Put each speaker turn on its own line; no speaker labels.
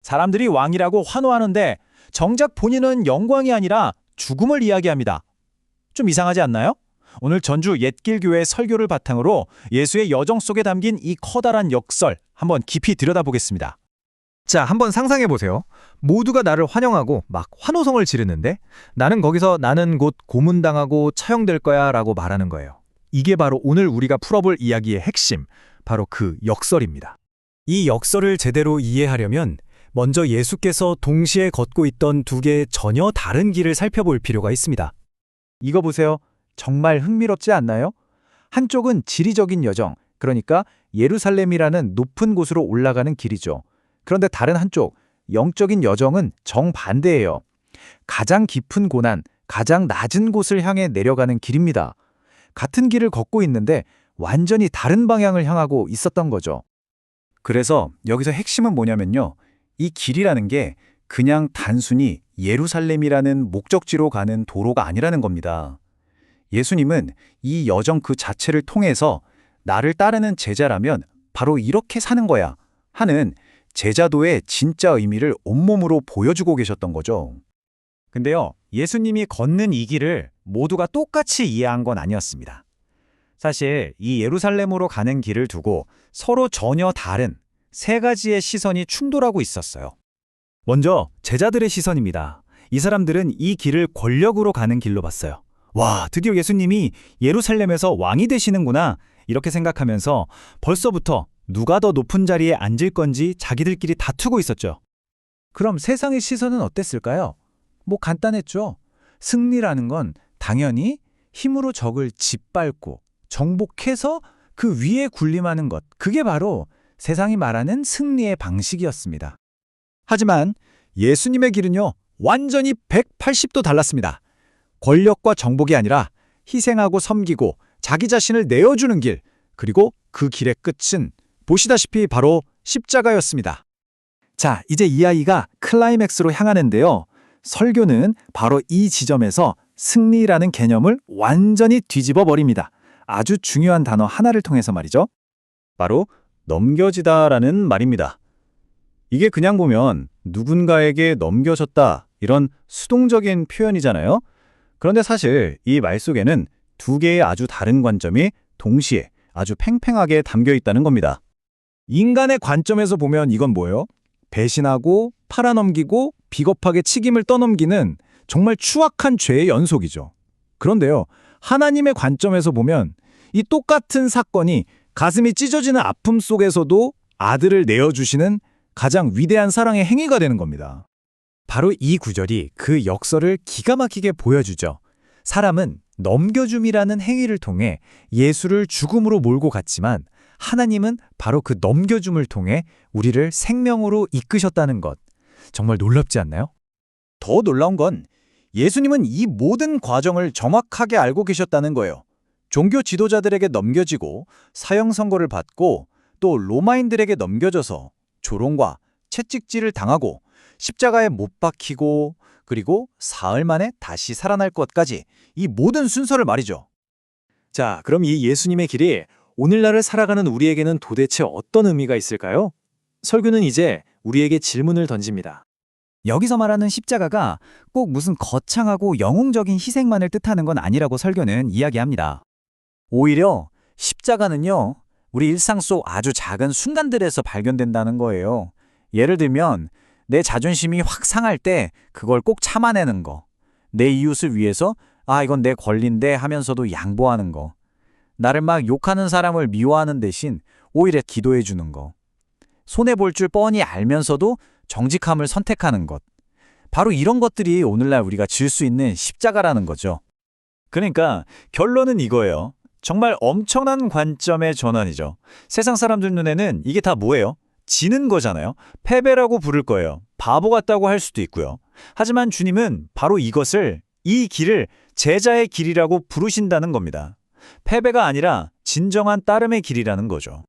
사람들이 왕이라고 환호하는데 정작 본인은 영광이 아니라 죽음을 이야기합니다. 좀 이상하지 않나요? 오늘 전주 옛길교회 설교를 바탕으로 예수의 여정 속에 담긴 이 커다란 역설 한번 깊이 들여다보겠습니다.
자, 한번 상상해 보세요. 모두가 나를 환영하고 막 환호성을 지르는데 나는 곧 고문당하고 처형될 거야 라고 말하는 거예요. 이게 바로 오늘 우리가 풀어볼 이야기의 핵심, 바로 그 역설입니다.
이 역설을 제대로 이해하려면 먼저 예수께서 동시에 걷고 있던 두 개의 전혀 다른 길을 살펴볼 필요가 있습니다.
이거 보세요. 정말 흥미롭지 않나요? 한쪽은 지리적인 여정, 그러니까 예루살렘이라는 높은 곳으로 올라가는 길이죠. 그런데 다른 한쪽, 영적인 여정은 정반대예요. 가장 깊은 고난, 가장 낮은 곳을 향해 내려가는 길입니다. 같은 길을 걷고 있는데 완전히 다른 방향을 향하고 있었던 거죠.
그래서 여기서 핵심은 뭐냐면요. 이 길이라는 게 그냥 단순히 예루살렘이라는 목적지로 가는 도로가 아니라는 겁니다. 예수님은 이 여정 그 자체를 통해서 나를 따르는 제자라면 바로 이렇게 사는 거야 하는 제자도의 진짜 의미를 온몸으로 보여주고 계셨던 거죠.
근데요, 예수님이 걷는 이 길을 모두가 똑같이 이해한 건 아니었습니다. 사실 이 예루살렘으로 가는 길을 두고 서로 전혀 다른 세 가지의 시선이 충돌하고 있었어요.
먼저 제자들의 시선입니다. 이 사람들은 이 길을 권력으로 가는 길로 봤어요. 와, 드디어 예수님이 예루살렘에서 왕이 되시는구나 이렇게 생각하면서 벌써부터 누가 더 높은 자리에 앉을 건지 자기들끼리 다투고 있었죠.
그럼 세상의 시선은 어땠을까요? 뭐 간단했죠. 승리라는 건 당연히 힘으로 적을 짓밟고 정복해서 그 위에 군림하는 것, 그게 바로 세상이 말하는 승리의 방식이었습니다. 하지만 예수님의 길은요, 완전히 180도 달랐습니다. 권력과 정복이 아니라 희생하고 섬기고 자기 자신을 내어주는 길, 그리고 그 길의 끝은 보시다시피 바로 십자가였습니다. 자, 이제 이야기가 클라이맥스로 향하는데요. 설교는 바로 이 지점에서 승리라는 개념을 완전히 뒤집어 버립니다. 아주 중요한 단어 하나를 통해서 말이죠.
바로 넘겨지다라는 말입니다. 이게 그냥 보면 누군가에게 넘겨졌다 이런 수동적인 표현이잖아요. 그런데 사실 이 말 속에는 두 개의 아주 다른 관점이 동시에 아주 팽팽하게 담겨 있다는 겁니다.
인간의 관점에서 보면 이건 뭐예요? 배신하고 팔아넘기고 비겁하게 책임을 떠넘기는 정말 추악한 죄의 연속이죠. 그런데요, 하나님의 관점에서 보면 이 똑같은 사건이 가슴이 찢어지는 아픔 속에서도 아들을 내어주시는 가장 위대한 사랑의 행위가 되는 겁니다.
바로 이 구절이 그 역설을 기가 막히게 보여주죠. 사람은 넘겨줌이라는 행위를 통해 예수를 죽음으로 몰고 갔지만 하나님은 바로 그 넘겨줌을 통해 우리를 생명으로 이끄셨다는 것. 정말 놀랍지 않나요?
더 놀라운 건 예수님은 이 모든 과정을 정확하게 알고 계셨다는 거예요. 종교 지도자들에게 넘겨지고 사형 선고를 받고 또 로마인들에게 넘겨져서 조롱과 채찍질을 당하고 십자가에 못 박히고 그리고 사흘 만에 다시 살아날 것까지 이 모든 순서를 말이죠.
자, 그럼 이 예수님의 길이 오늘날을 살아가는 우리에게는 도대체 어떤 의미가 있을까요? 설교는 이제 우리에게 질문을 던집니다.
여기서 말하는 십자가가 꼭 무슨 거창하고 영웅적인 희생만을 뜻하는 건 아니라고 설교는 이야기합니다. 오히려 십자가는요, 우리 일상 속 아주 작은 순간들에서 발견된다는 거예요. 예를 들면 내 자존심이 확 상할 때 그걸 꼭 참아내는 거. 내 이웃을 위해서 이건 내 권리인데 하면서도 양보하는 거. 나를 막 욕하는 사람을 미워하는 대신 오히려 기도해 주는 거. 손해볼 줄 뻔히 알면서도 정직함을 선택하는 것. 바로 이런 것들이 오늘날 우리가 질 수 있는 십자가라는 거죠. 그러니까 결론은 이거예요. 정말 엄청난 관점의 전환이죠. 세상 사람들 눈에는 이게 다 뭐예요? 지는 거잖아요. 패배라고 부를 거예요. 바보 같다고 할 수도 있고요. 하지만 주님은 바로 이 길을 제자의 길이라고 부르신다는 겁니다. 패배가 아니라 진정한 따름의 길이라는 거죠.